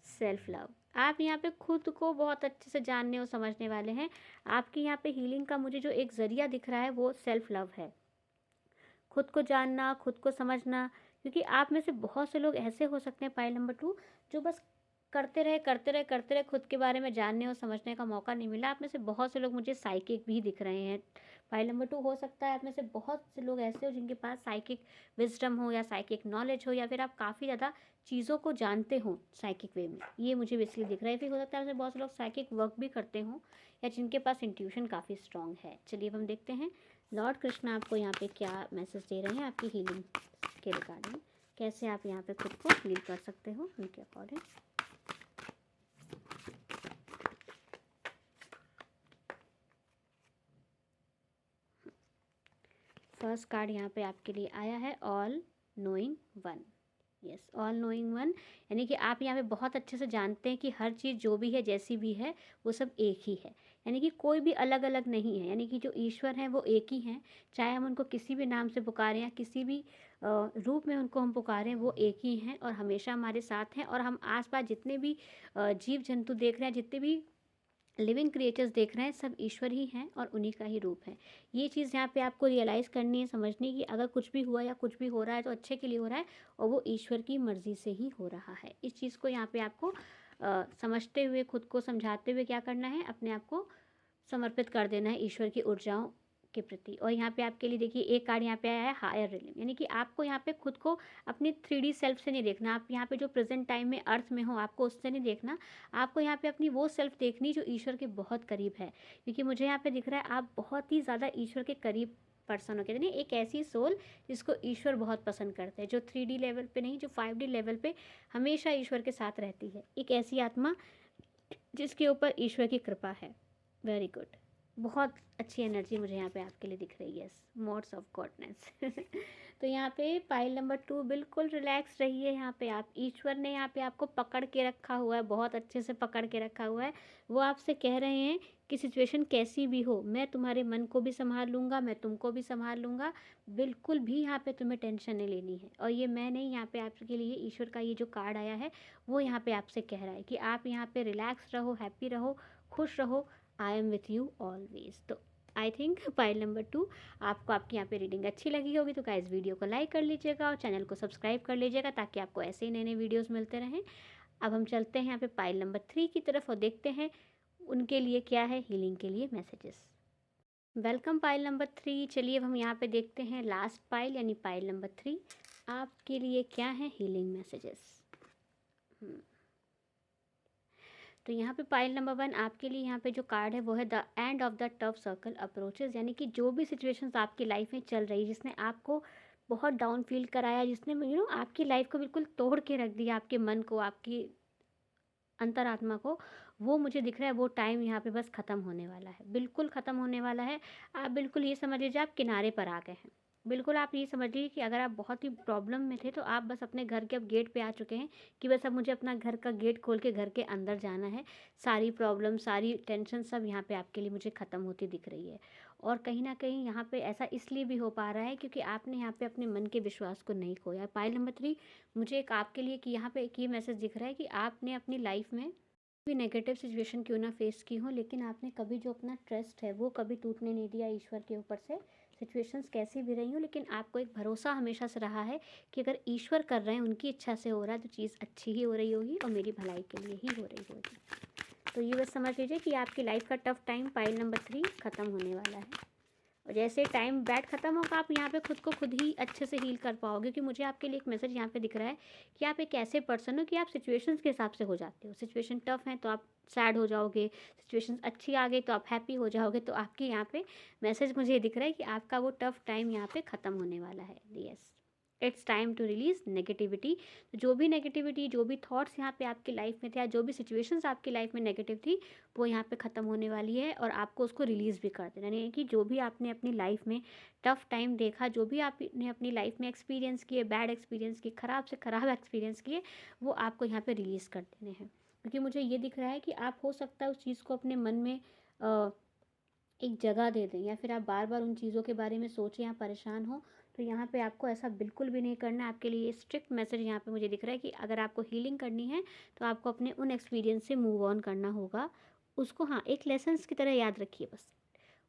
सेल्फ लव, आप यहाँ पे खुद को बहुत अच्छे से जानने और समझने वाले हैं। आपकी यहाँ पे हीलिंग का मुझे जो एक ज़रिया दिख रहा है वो सेल्फ लव है, खुद को जानना, खुद को समझना। क्योंकि आप में से बहुत से लोग ऐसे हो सकते हैं पाइल नंबर 2 जो बस करते रहे करते रहे करते रहे, खुद के बारे में जानने और समझने का मौका नहीं मिला। आप में से बहुत से लोग मुझे साइकिक भी दिख रहे हैं पाइल नंबर 2। हो सकता है आप में से बहुत से लोग ऐसे हो जिनके पास साइकिक विजडम हो या साइकिक नॉलेज हो, या फिर आप काफ़ी ज़्यादा चीज़ों को जानते हो साइकिक वे में, ये मुझे बेसिकली दिख रहा है। फिर हो सकता है आपसे बहुत से लोग साइकिक वर्क भी करते हों या जिनके पास इंट्यूशन काफ़ी स्ट्रॉन्ग है। चलिए अब हम देखते हैं लॉर्ड कृष्णा आपको यहाँ पे क्या मैसेज दे रहे हैं आपकी हीलिंग के रिगार्डिंग, कैसे आप यहाँ पे खुद को हील कर सकते हो उनके अकॉर्डिंग। फर्स्ट कार्ड यहाँ पे आपके लिए आया है all knowing one. Yes, all knowing one, यानी कि आप यहाँ पे बहुत अच्छे से जानते हैं कि हर चीज़ जो भी है, जैसी भी है, वो सब एक ही है। यानी कि कोई भी अलग अलग नहीं है। यानी कि जो ईश्वर हैं वो एक ही हैं, चाहे हम उनको किसी भी नाम से पुकारें या किसी भी रूप में उनको हम पुकारें, वो एक ही हैं और हमेशा हमारे साथ हैं। और हम आसपास जितने भी जीव जंतु देख रहे हैं, जितने भी लिविंग क्रिएचर्स देख रहे हैं, सब ईश्वर ही हैं और उन्हीं का ही रूप है। ये चीज़ यहाँ पे आपको रियलाइज़ करनी है, समझनी कि अगर कुछ भी हुआ या कुछ भी हो रहा है तो अच्छे के लिए हो रहा है और वो ईश्वर की मर्ज़ी से ही हो रहा है। इस चीज़ को यहाँ पे आपको समझते हुए, खुद को समझाते हुए क्या करना है, अपने आप को समर्पित कर देना है ईश्वर की ऊर्जाओं के प्रति। और यहाँ पे आपके लिए देखिए एक कार्ड यहाँ पे आया है हायर रिलिम, यानी कि आपको यहाँ पे खुद को अपनी 3D सेल्फ से नहीं देखना। आप यहाँ पे जो प्रेजेंट टाइम में अर्थ में हो, आपको उससे नहीं देखना। आपको यहाँ पे अपनी वो सेल्फ देखनी जो ईश्वर के बहुत करीब है। क्योंकि मुझे यहाँ पे दिख रहा है आप बहुत ही ज़्यादा ईश्वर के करीब पर्सन हो, कहते नहीं एक ऐसी सोल जिसको ईश्वर बहुत पसंद करते हैं, जो 3D लेवल पे नहीं, जो 5D लेवल पे हमेशा ईश्वर के साथ रहती है, एक ऐसी आत्मा जिसके ऊपर ईश्वर की कृपा है। वेरी गुड, बहुत अच्छी एनर्जी मुझे यहाँ पे आपके लिए दिख रही है, मोड्स ऑफ गॉडनेस। तो यहाँ पे पाइल नंबर 2, बिल्कुल रिलैक्स रहिए। यहाँ पे आप, ईश्वर ने यहाँ पे आपको पकड़ के रखा हुआ है, बहुत अच्छे से पकड़ के रखा हुआ है। वो आपसे कह रहे हैं कि सिचुएशन कैसी भी हो, मैं तुम्हारे मन को भी संभाल लूँगा, मैं तुमको भी संभाल लूँगा, बिल्कुल भी यहाँ पे तुम्हें टेंशन नहीं लेनी है। और ये मैं नहीं, यहाँ पे आपके लिए ईश्वर का ये जो कार्ड आया है वो यहाँ पे आपसे कह रहा है कि आप यहाँ पे रिलैक्स रहो, हैप्पी रहो, खुश रहो, I am with you always. तो आई थिंक पाइल नंबर 2 आपको आपकी यहाँ पे रीडिंग अच्छी लगी होगी, तो गाइस वीडियो को लाइक कर लीजिएगा और चैनल को सब्सक्राइब कर लीजिएगा ताकि आपको ऐसे ही नए नए वीडियोस मिलते रहें। अब हम चलते हैं यहाँ पे पाइल नंबर 3 की तरफ और देखते हैं उनके लिए क्या है हीलिंग के लिए मैसेजेस। Welcome pile number 3। चलिए अब हम यहाँ पे देखते हैं लास्ट पाइल यानी पाइल नंबर 3 आपके लिए क्या है हीलिंग मैसेजेस। तो यहाँ पे पाइल नंबर 1 आपके लिए यहाँ पे जो कार्ड है वो है the end of the tough circle approaches, यानी कि जो भी सिचुएशंस आपकी लाइफ में चल रही, जिसने आपको बहुत डाउन फील कराया, जिसने आपकी लाइफ को बिल्कुल तोड़ के रख दिया, आपके मन को, आपकी अंतरात्मा को, वो मुझे दिख रहा है वो टाइम यहाँ पे बस ख़त्म होने वाला है, बिल्कुल ख़त्म होने वाला है। आप बिल्कुल ये समझ लीजिए आप किनारे पर आ गए हैं। बिल्कुल आप ये समझ लीजिए कि अगर आप बहुत ही प्रॉब्लम में थे तो आप बस अपने घर के अब गेट पे आ चुके हैं कि बस अब मुझे अपना घर का गेट खोल के घर के अंदर जाना है। सारी प्रॉब्लम, सारी टेंशन सब यहाँ पे आपके लिए मुझे ख़त्म होती दिख रही है। और कहीं ना कहीं यहाँ पे ऐसा इसलिए भी हो पा रहा है क्योंकि आपने यहाँ पे अपने मन के विश्वास को नहीं खोया। पाइल नंबर 3 मुझे एक आपके लिए कि यहाँ पे एक ये मैसेज दिख रहा है कि आपने अपनी लाइफ में भी नेगेटिव सिचुएशन क्यों ना फेस की हो, लेकिन आपने कभी जो अपना ट्रस्ट है वो कभी टूटने नहीं दिया ईश्वर के ऊपर से। सिचुएशंस कैसी भी रही हो, लेकिन आपको एक भरोसा हमेशा से रहा है कि अगर ईश्वर कर रहे हैं, उनकी इच्छा से हो रहा है, तो चीज़ अच्छी ही हो रही होगी और मेरी भलाई के लिए ही हो रही होगी। तो ये बस समझ लीजिए कि आपकी लाइफ का टफ टाइम पाइल नंबर 3 ख़त्म होने वाला है। और जैसे टाइम बैड ख़त्म होगा आप यहाँ पे खुद को खुद ही अच्छे से हील कर पाओगे, क्योंकि मुझे आपके लिए एक मैसेज यहाँ पे दिख रहा है कि आप एक ऐसे पर्सन हो कि आप सिचुएशंस के हिसाब से हो जाते हो। सिचुएशन टफ है तो आप सैड हो जाओगे, सिचुएशंस अच्छी आ गई तो आप हैप्पी हो जाओगे। तो आपके यहाँ पे मैसेज मुझे दिख रहा है कि आपका वो टफ टाइम यहाँ पे ख़त्म होने वाला है। Yes, it's time to release negativity. जो भी नेगेटिविटी, जो भी थॉट्स यहाँ पे आपकी लाइफ में थे या जो भी सिचुएशंस आपकी लाइफ में नेगेटिव थी, वो यहाँ पे ख़त्म होने वाली है और आपको उसको रिलीज़ भी कर देना। यानी कि जो भी आपने अपनी लाइफ में टफ टाइम देखा, जो भी आपने अपनी लाइफ में एक्सपीरियंस किए, बैड एक्सपीरियंस किए, ख़राब से ख़राब एक्सपीरियंस किए, वो आपको यहाँ पे रिलीज़ कर देने हैं। क्योंकि मुझे ये दिख रहा है कि आप हो सकता है उस चीज़ को अपने मन में एक जगह दे दें, या फिर आप बार बार उन चीज़ों के बारे में सोचें या परेशान हो। तो यहाँ पे आपको ऐसा बिल्कुल भी नहीं करना है। आपके लिए स्ट्रिक्ट मैसेज यहाँ पे मुझे दिख रहा है कि अगर आपको हीलिंग करनी है तो आपको अपने उन एक्सपीरियंस से मूव ऑन करना होगा। उसको हाँ एक लेसन्स की तरह याद रखिए, बस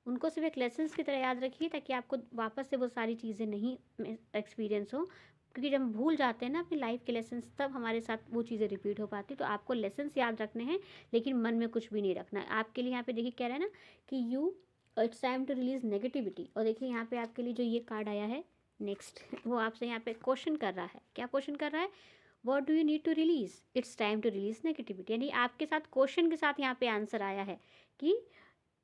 उनको सिर्फ एक लेसन्स की तरह याद रखिए ताकि आपको वापस से वो सारी चीज़ें नहीं एक्सपीरियंस हो। क्योंकि जब हम भूल जाते हैं ना अपनी लाइफ के लेसन्स, तब हमारे साथ वो चीज़ें रिपीट हो पाती। तो आपको लेसन्स याद रखने हैं लेकिन मन में कुछ भी नहीं रखना है। आपके लिए यहाँ पे देखिए कह रहा है ना कि it's time to release negativity. और देखिए यहाँ पे आपके लिए जो ये कार्ड आया है नेक्स्ट, वो आपसे यहाँ पे क्वेश्चन कर रहा है। क्या क्वेश्चन कर रहा है? What do you need to release? It's time to release negativity. यानी आपके साथ क्वेश्चन के साथ यहाँ पे आंसर आया है कि,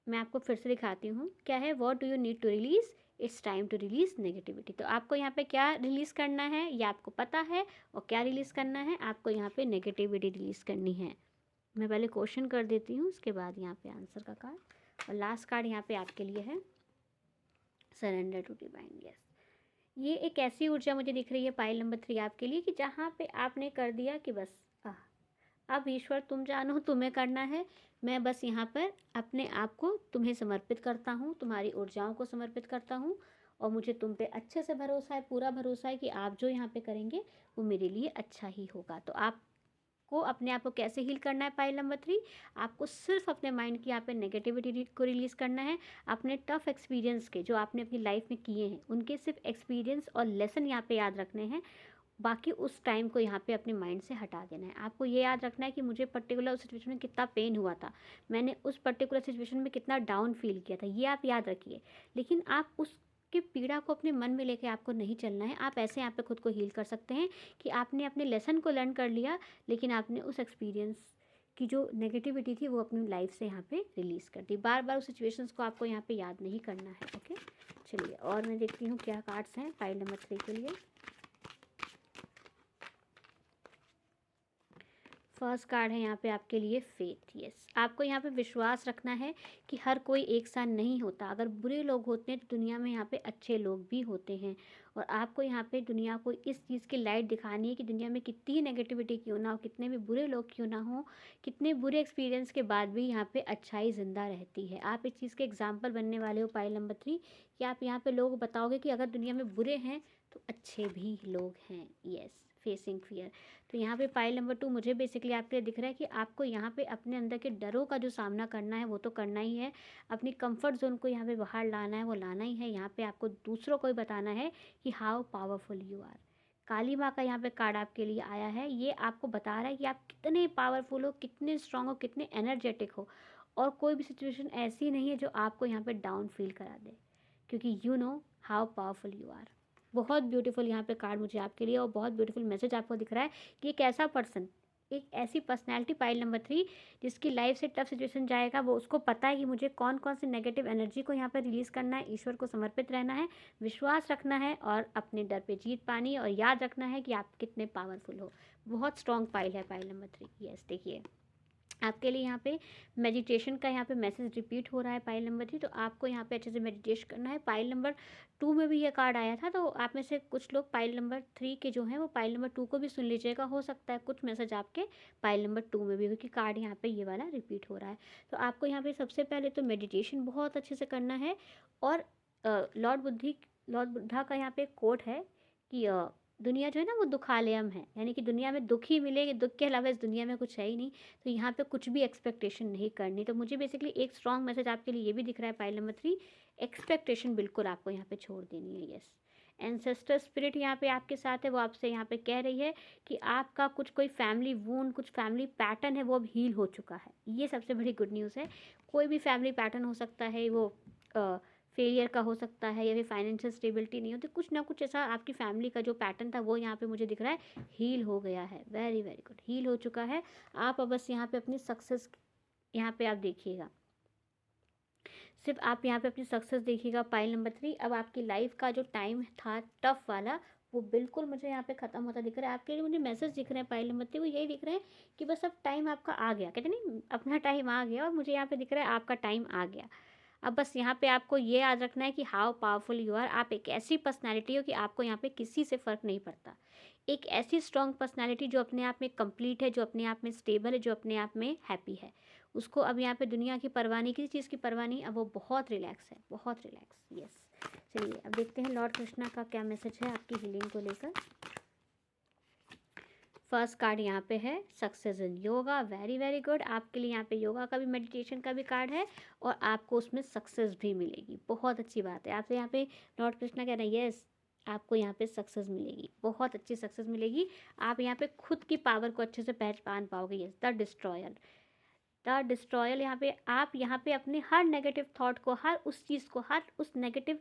मैं आपको फिर से दिखाती हूँ क्या है। What do you need to release? It's time to release negativity. तो आपको यहाँ पे क्या रिलीज़ करना है ये आपको पता है, और क्या रिलीज़ करना है आपको यहाँ पे नेगेटिविटी रिलीज़ करनी है। मैं पहले क्वेश्चन कर देती हूँ, उसके बाद यहाँ पे आंसर का कार्ड। और लास्ट कार्ड यहाँ पे आपके लिए है सरेंडर टू डिवाइन। यस, ये एक ऐसी ऊर्जा मुझे दिख रही है पाइल नंबर 3 आपके लिए कि जहाँ पे आपने कर दिया कि बस अब ईश्वर तुम जानो तुम्हें करना है, मैं बस यहाँ पर अपने आप को तुम्हें समर्पित करता हूँ, तुम्हारी ऊर्जाओं को समर्पित करता हूँ। और मुझे तुम पे अच्छे से भरोसा है, पूरा भरोसा है कि आप जो यहाँ पे करेंगे वो मेरे लिए अच्छा ही होगा। तो आपको अपने आप को कैसे हील करना है पाइल नंबर 3? आपको सिर्फ अपने माइंड की यहाँ पे नेगेटिविटी को रिलीज़ करना है। अपने टफ एक्सपीरियंस के जो आपने अपनी लाइफ में किए हैं उनके सिर्फ एक्सपीरियंस और लेसन यहाँ पे याद रखने हैं। बाकी उस टाइम को यहाँ पे अपने माइंड से हटा देना है। आपको ये याद रखना है कि मुझे पर्टिकुलर उस सिचुएशन में कितना पेन हुआ था, मैंने उस पर्टिकुलर सिचुएशन में कितना डाउन फील किया था, ये आप याद रखिए। लेकिन आप उसके पीड़ा को अपने मन में लेके आपको नहीं चलना है। आप ऐसे यहाँ पे खुद को हील कर सकते हैं कि आपने अपने लेसन को लर्न कर लिया, लेकिन आपने उस एक्सपीरियंस की जो नेगेटिविटी थी वो अपनी लाइफ से यहाँ पे रिलीज़ कर दी। बार बार उस सिचुएशंस को आपको यहाँ पे याद नहीं करना है। ओके, चलिए और मैं देखती हूँ क्या कार्ड्स हैं पाइल नंबर 3 के लिए। फर्स्ट कार्ड है यहाँ पे आपके लिए फेथ। यस, आपको यहाँ पे विश्वास रखना है कि हर कोई एक सा नहीं होता। अगर बुरे लोग होते हैं तो दुनिया में यहाँ पे अच्छे लोग भी होते हैं, और आपको यहाँ पे दुनिया को इस चीज़ की लाइट दिखानी है कि दुनिया में कितनी नेगेटिविटी क्यों ना हो, कितने भी बुरे लोग क्यों ना हो, कितने बुरे एक्सपीरियंस के बाद भी यहाँ पे अच्छाई ज़िंदा रहती है। आप इस चीज़ के एग्जाम्पल बनने वाले हो पाइल नंबर 3, कि आप यहाँ पे लोगों को बताओगे कि अगर दुनिया में बुरे हैं तो अच्छे भी लोग हैं। Yes, facing fear. तो यहाँ पे पाइल नंबर 2 मुझे बेसिकली आपके लिए दिख रहा है कि आपको यहाँ पे अपने अंदर के डरों का जो सामना करना है वो तो करना ही है, अपनी कंफर्ट जोन को यहाँ पे बाहर लाना है, वो लाना ही है। यहाँ पे आपको दूसरों को भी बताना है कि हाउ पावरफुल यू आर। काली माँ का यहाँ पे कार्ड आपके लिए आया है, ये आपको बता रहा है कि आप कितने पावरफुल हो, कितने स्ट्रांग हो, कितने एनर्जेटिक हो, और कोई भी सिचुएशन ऐसी नहीं है जो आपको यहाँ पे डाउन फील करा दे, क्योंकि you know how powerful you are. बहुत ब्यूटीफुल यहाँ पे कार्ड मुझे आपके लिए, और बहुत ब्यूटीफुल मैसेज आपको दिख रहा है कि एक ऐसा पर्सन, एक ऐसी पर्सनैलिटी पाइल नंबर 3 जिसकी लाइफ से टफ सिचुएशन जाएगा, वो उसको पता है कि मुझे कौन कौन सी नेगेटिव एनर्जी को यहाँ पर रिलीज़ करना है, ईश्वर को समर्पित रहना है, विश्वास रखना है और अपने डर पे जीत पानी है, और याद रखना है कि आप कितने पावरफुल हो। बहुत स्ट्रॉन्ग पाइल है पाइल नंबर 3। यस, देखिए आपके लिए यहाँ पे मेडिटेशन का यहाँ पे मैसेज रिपीट हो रहा है पाइल नंबर 3, तो आपको यहाँ पे अच्छे से मेडिटेशन करना है। पाइल नंबर 2 में भी ये कार्ड आया था, तो आप में से कुछ लोग पाइल नंबर 3 के जो हैं वो पाइल नंबर 2 को भी सुन लीजिएगा, हो सकता है कुछ मैसेज आपके पाइल नंबर 2 में भी, क्योंकि कार्ड यहाँ पे ये वाला रिपीट हो रहा है। तो आपको यहाँ पे सबसे पहले तो मेडिटेशन बहुत अच्छे से करना है, और लॉर्ड बुद्धा का यहाँ पे कोट है कि दुनिया जो है ना वो दुखालयम है, यानी कि दुनिया में दुख ही मिलेगी, दुख के अलावा इस दुनिया में कुछ है ही नहीं। तो यहाँ पे कुछ भी एक्सपेक्टेशन नहीं करनी। तो मुझे बेसिकली एक स्ट्रॉन्ग मैसेज आपके लिए ये भी दिख रहा है पाइल नंबर 3, एक्सपेक्टेशन बिल्कुल आपको यहाँ पे छोड़ देनी है। यस, एंसेस्टर स्पिरिट यहाँ पे आपके साथ है, वो आपसे यहाँ पे कह रही है कि आपका कुछ कोई फैमिली वूंड, कुछ फैमिली पैटर्न है वो अब हील हो चुका है। ये सबसे बड़ी गुड न्यूज़ है। कोई भी फैमिली पैटर्न हो सकता है, वो फेलियर का हो सकता है, या फिर फाइनेंशियल स्टेबिलिटी नहीं होती, कुछ ना कुछ ऐसा आपकी फैमिली का जो पैटर्न था वो यहाँ पे मुझे दिख रहा है हील हो गया है। वेरी वेरी गुड, हील हो चुका है। आप अब बस यहाँ पे अपनी सक्सेस, यहाँ पे आप देखिएगा, सिर्फ आप यहाँ पे अपनी सक्सेस देखिएगा पाइल नंबर 3। अब आपकी लाइफ का जो टाइम था टफ वाला, वो बिल्कुल मुझे यहाँ पे ख़त्म होता दिख रहा है। आपके लिए मुझे मैसेज दिख रहे हैं पाइल नंबर 3, वो यही दिख रहे हैं कि बस अब टाइम आपका आ गया, कहते नहीं अपना टाइम आ गया, और मुझे यहाँ पे दिख रहा है आपका टाइम आ गया। अब बस यहाँ पे आपको ये याद रखना है कि हाउ पावरफुल यू आर। आप एक ऐसी पर्सनैलिटी हो कि आपको यहाँ पे किसी से फ़र्क नहीं पड़ता। एक ऐसी स्ट्रॉन्ग पर्सनैलिटी जो अपने आप में कंप्लीट है, जो अपने आप में स्टेबल है, जो अपने आप में हैप्पी है। उसको अब यहाँ पे दुनिया की परवाह नहीं, किसी चीज़ की परवाह नहीं, अब वो बहुत रिलैक्स है, बहुत रिलैक्स। यस, चलिए अब देखते हैं लॉर्ड कृष्णा का क्या मैसेज है आपकी हीलिंग को लेकर। फर्स्ट कार्ड यहाँ पे है success in yoga. Very very good, आपके लिए यहाँ पे योगा का भी मेडिटेशन का भी कार्ड है, और आपको उसमें सक्सेस भी मिलेगी। बहुत अच्छी बात है। आपसे यहाँ पे लॉर्ड कृष्णा कह रहे हैं यस, आपको यहाँ पे सक्सेस मिलेगी, बहुत अच्छी सक्सेस मिलेगी। आप यहाँ पे खुद की पावर को अच्छे से पहचान पाओगे। यस, द डिस्ट्रॉयर यहाँ पे आप यहाँ पे अपने हर नेगेटिव थॉट को, हर उस चीज़ को, हर उस नेगेटिव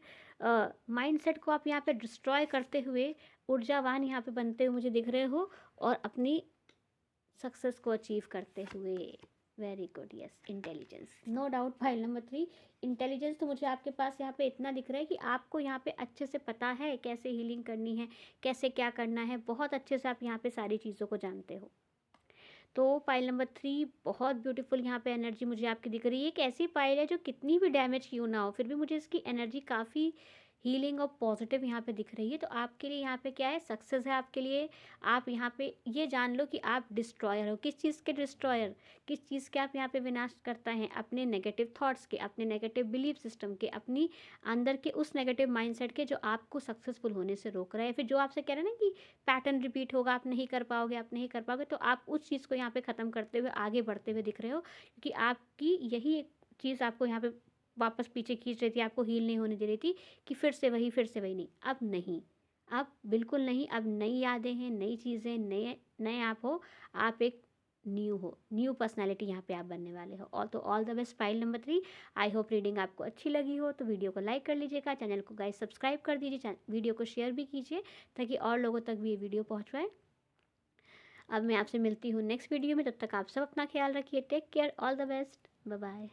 माइंडसेट को आप यहाँ पे डिस्ट्रॉय करते हुए ऊर्जावान यहाँ पे बनते हुए मुझे दिख रहे हो, और अपनी सक्सेस को अचीव करते हुए। Very good. Yes, intelligence, no doubt file number 3, intelligence तो मुझे आपके पास यहाँ पे इतना दिख रहा है कि आपको यहाँ पे अच्छे से पता है कैसे हीलिंग करनी है, कैसे क्या करना है, बहुत अच्छे से आप यहाँ पे सारी चीज़ों को जानते हो। तो पाइल नंबर 3 बहुत ब्यूटीफुल यहाँ पे एनर्जी मुझे आपकी दिख रही है। एक ऐसी पाइल है जो कितनी भी डैमेज क्यों ना हो, फिर भी मुझे इसकी एनर्जी काफ़ी हीलिंग और पॉजिटिव यहाँ पे दिख रही है। तो आपके लिए यहाँ पे क्या है, सक्सेस है आपके लिए। आप यहाँ पे ये जान लो कि आप डिस्ट्रॉयर हो। किस चीज़ के डिस्ट्रॉयर, किस चीज़ के आप यहाँ पे विनाश करता हैं, अपने नेगेटिव थॉट्स के, अपने नेगेटिव बिलीफ सिस्टम के, अपनी अंदर के उस नेगेटिव माइंडसेट के जो आपको सक्सेसफुल होने से रोक रहा है, फिर जो आपसे कह रहे हैं ना कि पैटर्न रिपीट होगा, आप नहीं कर पाओगे, आप नहीं कर पाओगे, तो आप उस चीज़ को यहाँ पे ख़त्म करते हुए आगे बढ़ते हुए दिख रहे हो, क्योंकि आपकी यही एक चीज़ आपको यहाँ पे वापस पीछे खींच रही थी, आपको हील नहीं होने दे रही थी कि फिर से वही नहीं। अब नहीं, अब बिल्कुल नहीं। अब नई यादें हैं, नई चीज़ें, नए नए आप हो, आप एक न्यू हो, न्यू पर्सनालिटी यहाँ पे आप बनने वाले हो। और तो all the best file number 3। I hope reading आपको अच्छी लगी हो, तो वीडियो को लाइक कर लीजिएगा, चैनल को गाइस सब्सक्राइब कर दीजिए, वीडियो को शेयर भी कीजिए ताकि और लोगों तक भी ये वीडियो पहुँच पाए। अब मैं आपसे मिलती हूँ नेक्स्ट वीडियो में, तब तक आप सब अपना ख्याल रखिए। Take care, all the best, bye bye.